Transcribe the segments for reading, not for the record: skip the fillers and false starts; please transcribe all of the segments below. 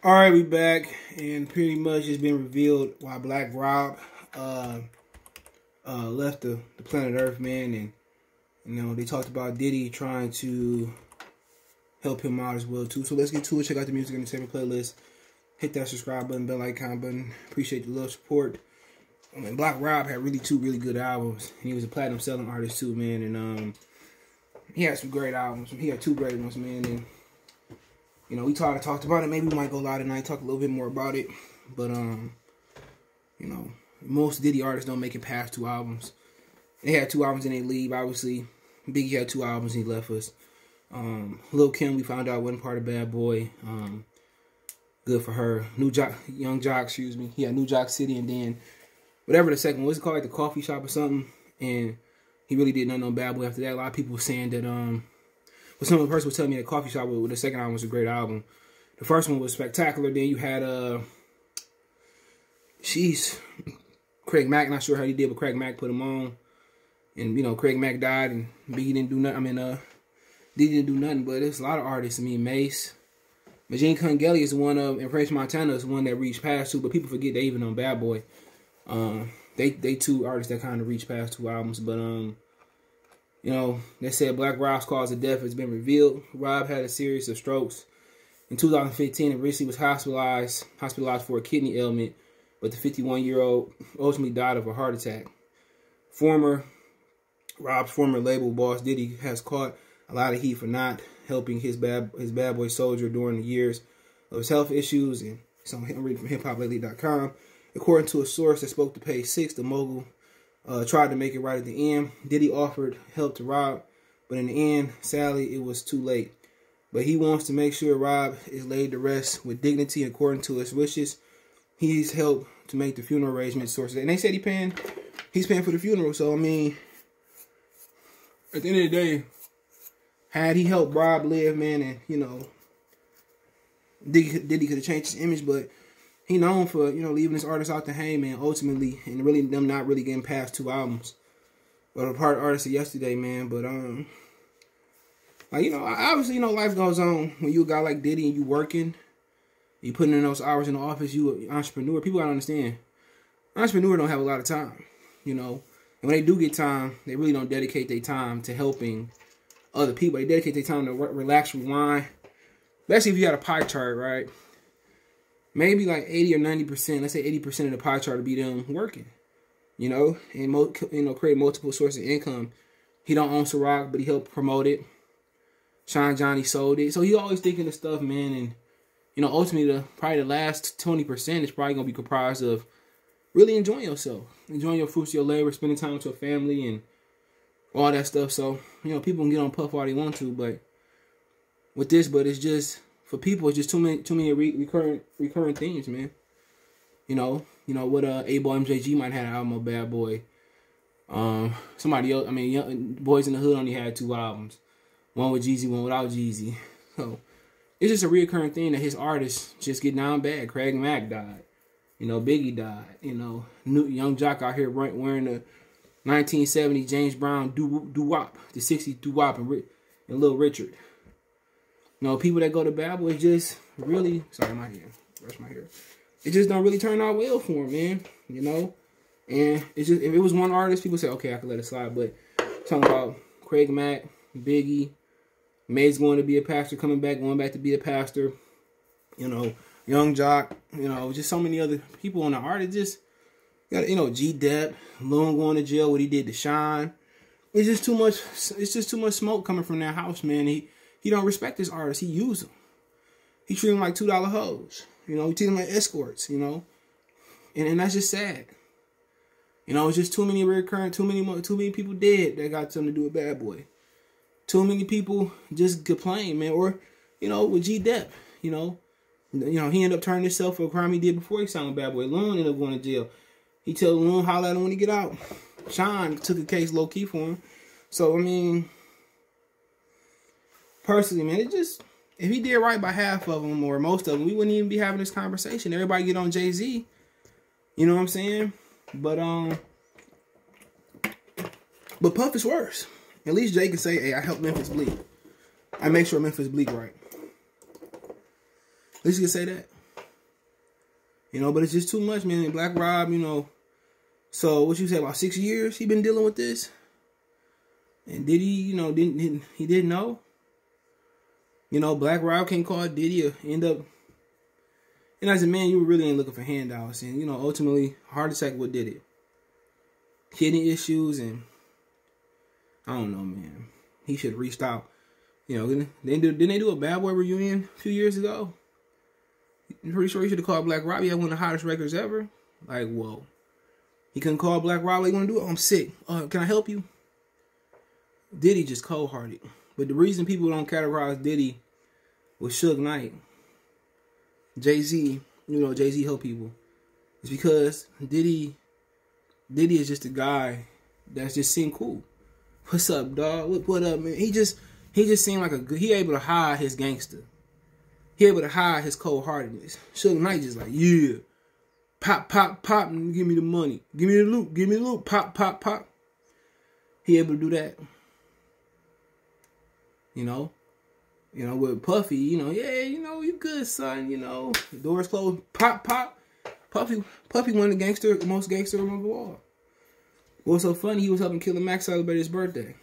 All right, we back, and pretty much it's been revealed why Black Rob left the planet Earth, man. And you know they talked about Diddy trying to help him out as well too. So let's get to it. Check out the music in the same playlist. Hit that subscribe button, bell icon button. Appreciate the love, support. I mean, Black Rob had two really good albums, and he was a platinum selling artist too, man. And he had some great albums. He had two great ones, man. And you know, we talked about it. Maybe we might go live tonight, talk a little bit more about it. But you know, most Diddy artists don't make it past 2 albums. They had 2 albums and they leave. Obviously, Biggie had 2 albums and he left us. Lil' Kim, we found out wasn't part of Bad Boy. Good for her. Young Jock, excuse me. He had New Jock City, and then whatever the second one was, called, like the coffee shop or something. And he really did nothing on Bad Boy after that. A lot of people were saying that well, some of the person was telling me that Coffee Shop with the second album was a great album. The first one was spectacular. Then you had Craig Mack. Not sure how he did, but Craig Mack put him on. And you know, Craig Mack died, and Biggie didn't do nothing. I mean, Diddy didn't do nothing. But there's a lot of artists. I mean, Mace, Machine Gun Kelly is one of, and French Montana is one that reached past 2. But people forget they even on Bad Boy. They 2 artists that kind of reached past 2 albums. But you know, they said Black Rob's cause of death has been revealed. Rob had a series of strokes in 2015 and recently was hospitalized for a kidney ailment, but the 51-year-old ultimately died of a heart attack. Rob's former label boss Diddy has caught a lot of heat for not helping his bad boy soldier during the years of his health issues, and so I'm reading from hiphoplately.com. According to a source that spoke to Page 6, the mogul tried to make it right at the end. Diddy offered help to Rob, but in the end, sadly, it was too late. But he wants to make sure Rob is laid to rest with dignity according to his wishes. He's helped to make the funeral arrangements sources. And they said he's paying for the funeral. So, I mean, at the end of the day, had he helped Rob live, man, and, you know, Diddy could have changed his image, but he known for, you know, leaving his artists out to hang, man, ultimately, and really them not really getting past 2 albums. But a part of artists of yesterday, man. But like, you know, obviously, you know, life goes on when you a guy like Diddy and you working, you putting in those hours in the office, you an entrepreneur. People gotta understand, entrepreneurs don't have a lot of time, you know. And when they do get time, they really don't dedicate their time to helping other people. They dedicate their time to relax, rewind. Especially if you got a pie chart, right? Maybe like 80 or 90%, let's say 80% of the pie chart to be them working, you know, and create multiple sources of income. He don't own Ciroc, but he helped promote it. Sean Johnny sold it. So he always thinking of stuff, man. And, you know, ultimately, probably the last 20% is probably going to be comprised of really enjoying yourself, enjoying your fruits of your labor, spending time with your family and all that stuff. So, you know, people can get on Puff all they want to, but with this, it's just, for people, it's just too many recurrent things, man. You know what? A-Boy MJG might have an album of Bad Boy. Somebody else, I mean, Boys in the Hood only had 2 albums. One with Jeezy, one without Jeezy. So it's just a recurring thing that his artists just get down bad. Craig Mack died. You know, Biggie died. You know, Young Jock out here wearing the 1970 James Brown doo-wop, the 60s doo-wop, and Little Richard. You know, people that go to Bad Boy just really, sorry, my hair, brush my hair. It just don't really turn out well for him, man. You know, and it's just, if it was one artist, people say, okay, I can let it slide. But talking about Craig Mack, Biggie, Maze going to be a pastor, going back to be a pastor. You know, Young Jock. You know, just so many other people on the art. It just, you know, G-Dep, Loon going to jail. What he did to Shine. It's just too much. It's just too much smoke coming from that house, man. He don't respect his artists. He use them. He treat them like $2 hoes. You know, he treat them like escorts, you know. And that's just sad. You know, it's just too many recurrent, too many people dead that got something to do with Bad Boy. Too many people just complain, man. Or, you know, with G-Dep, you know, he ended up turning himself for a crime he did before he signed with Bad Boy. Loon ended up going to jail. He tell Loon, holler at him when he get out. Sean took a case low-key for him. So, I mean, personally, man, it just, if he did right by half of them or most of them, we wouldn't even be having this conversation. Everybody get on Jay-Z. You know what I'm saying? But Puff is worse. At least Jay can say, hey, I helped Memphis bleed. I make sure Memphis bleed right. At least you can say that. You know, but it's just too much, man. And Black Rob, you know, so what you say, about 6 years he been dealing with this? And Diddy, you know, didn't know? You know, Black Rob can't call Diddy or end up. And as a man, you really ain't looking for handouts. And, you know, ultimately, heart attack, what did it? Kidney issues, and I don't know, man. He should have reached out. You know, didn't they do a Bad Boy reunion a few years ago? I'm pretty sure he should have called Black Rob. He had one of the hottest records ever. Like, whoa. He couldn't call Black Rob. Like, you want to do it? Oh, I'm sick. Can I help you? Diddy just cold-hearted. But the reason people don't categorize Diddy with Suge Knight, Jay-Z, you know, Jay-Z help people, is because Diddy is just a guy that's just seemed cool. What's up, dog? What up, man? He just seemed like a good. He able to hide his gangster. He able to hide his cold-heartedness. Suge Knight just like, yeah, pop, pop, pop, and give me the money. Give me the loot. Give me the loot. Pop, pop, pop. He able to do that. You know, with Puffy, you know, yeah, you know, you good, son. You know, the doors closed. Pop, pop. Puffy one of the most gangster of all. What's so funny? He was helping Killer Mac celebrate his birthday,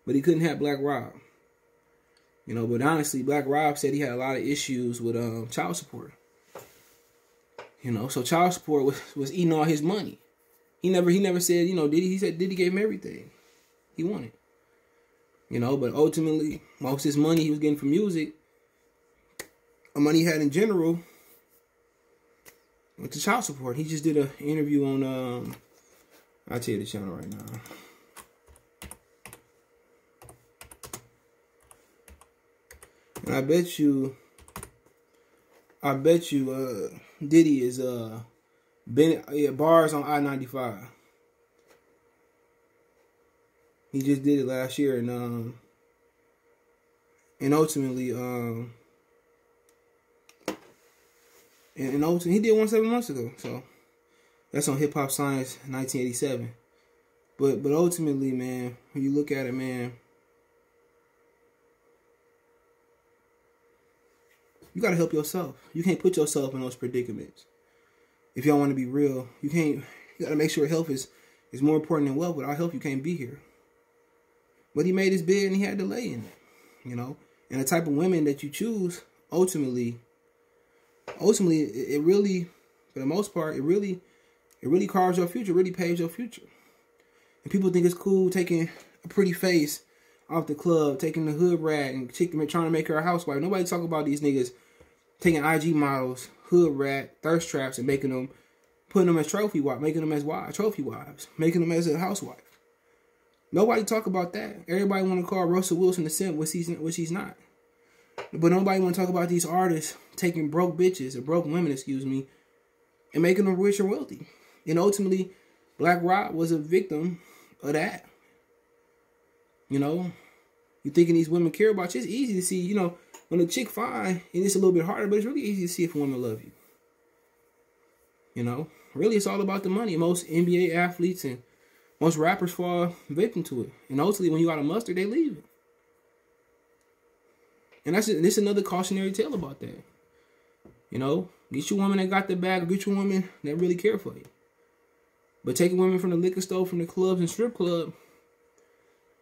but he couldn't have Black Rob. You know, but honestly, Black Rob said he had a lot of issues with child support. You know, so child support was eating all his money. He never said, you know, he said Diddy gave him everything he wanted. You know, but ultimately, most of his money he was getting from music, or money he had in general, went to child support. He just did an interview on, I'll tell you the channel right now. And I bet you, Diddy is bars on I-95. He just did it last year, and ultimately, and ultimately he did one 7 months ago. So that's on Hip Hop Science 1987. But ultimately, man, when you look at it, man, you gotta help yourself. You can't put yourself in those predicaments. If y'all want to be real, you gotta make sure health is more important than wealth. Without health, you can't be here. But he made his bed and he had to lay in it, you know. And the type of women that you choose, ultimately, it really, for the most part, it really carves your future, really paves your future. And people think it's cool taking a pretty face off the club, taking the hood rat and trying to make her a housewife. Nobody talk about these niggas taking IG models, hood rat, thirst traps, and putting them as trophy wives, making them as trophy wives, making them as a housewife. Nobody talk about that. Everybody want to call Russell Wilson a simp, which he's not. But nobody want to talk about these artists taking broke bitches, or broke women, excuse me, and making them rich or wealthy. And ultimately, Black Rob was a victim of that. You know, you thinking these women care about you. It's easy to see, you know, when a chick fine, and it's a little bit harder, but it's really easy to see if a woman love you. You know, really it's all about the money. Most NBA athletes and most rappers fall victim to it. And ultimately, when you got a mustard, they leave it. And this another cautionary tale about that. You know, get you a woman that got the bag, or get you a woman that really care for you. But taking women from the liquor store, from the clubs and strip club,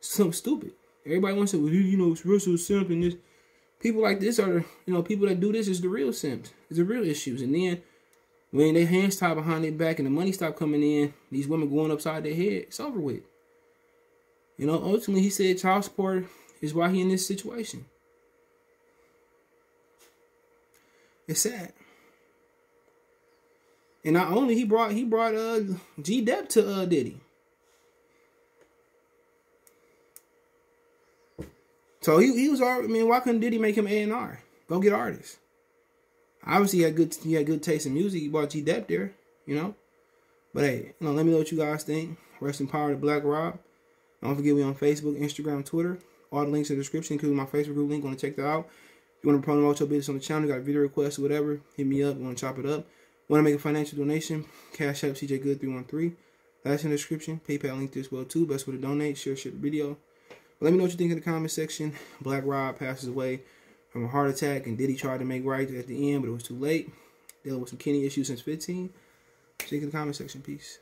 something stupid. Everybody wants to say, well, you know, it's Russell simp, and this. People like this are, you know, people that do this is the real simps. It's the real issues. And then when their hands tied behind their back and the money stopped coming in, these women going upside their head, it's over with. You know, ultimately he said child support is why he in this situation. It's sad. And not only he brought G-Dep to Diddy. So he was already, I mean, why couldn't Diddy make him A&R? Go get artists. Obviously he had good taste in music. He brought G-Dep there, you know. But hey, you know, let me know what you guys think. Rest in power to Black Rob. Don't forget we on Facebook, Instagram, Twitter. All the links in the description, including my Facebook group link. Want to check that out. If you want to promote your business on the channel, got a video request or whatever, hit me up. Want to chop it up. Want to make a financial donation? Cash App CJ Good 313. That's in the description. PayPal link there as well too. Best way to donate. Share the video. But let me know what you think in the comment section. Black Rob passes away from a heart attack, and Diddy tried to make right at the end, but it was too late. dealing with some kidney issues since 15. Check in the comment section. Peace.